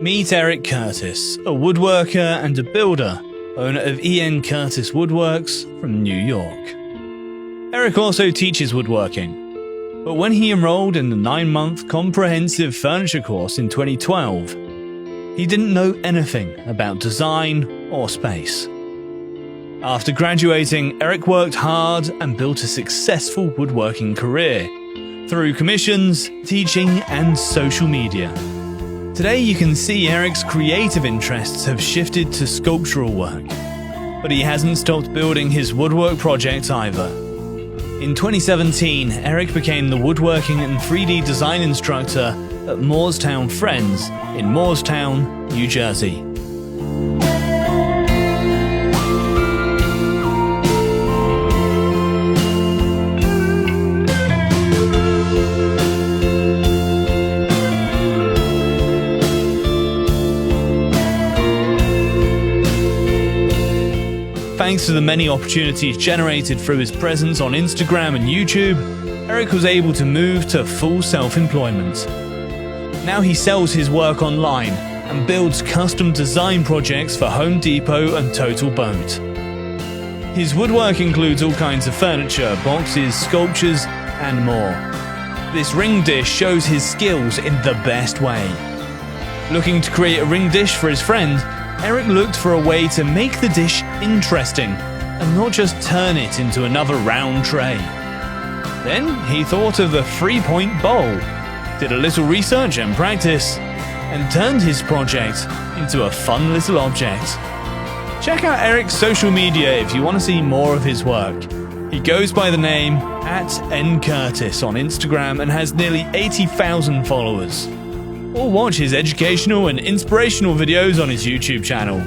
Meet Eric Curtis, a woodworker and a builder, owner of E.N. Curtis Woodworks from New York. Eric also teaches woodworking, but when he enrolled in the 9-month comprehensive furniture course in 2012, he didn't know anything about design or space. After graduating, Eric worked hard and built a successful woodworking career through commissions, teaching, and social media. Today you can see Eric's creative interests have shifted to sculptural work, but he hasn't stopped building his woodwork projects either. In 2017, Eric became the woodworking and 3D design instructor at Moorestown Friends in Moorestown, New Jersey. Thanks to the many opportunities generated through his presence on Instagram and YouTube, Eric was able to move to full self-employment. Now he sells his work online and builds custom design projects for Home Depot and Total Boat. His woodwork includes all kinds of furniture, boxes, sculptures, and more. This ring dish shows his skills in the best way. Looking to create a ring dish for his friend, Eric looked for a way to make the dish interesting and not just turn it into another round tray. Then he thought of the 3-point bowl, did a little research and practice, and turned his project into a fun little object. Check out Eric's social media if you want to see more of his work. He goes by the name @NCurtis on Instagram and has nearly 80,000 followers. Or watch his educational and inspirational videos on his YouTube channel.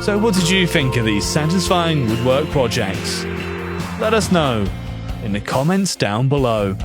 So what did you think of these satisfying woodwork projects? Let us know in the comments down below.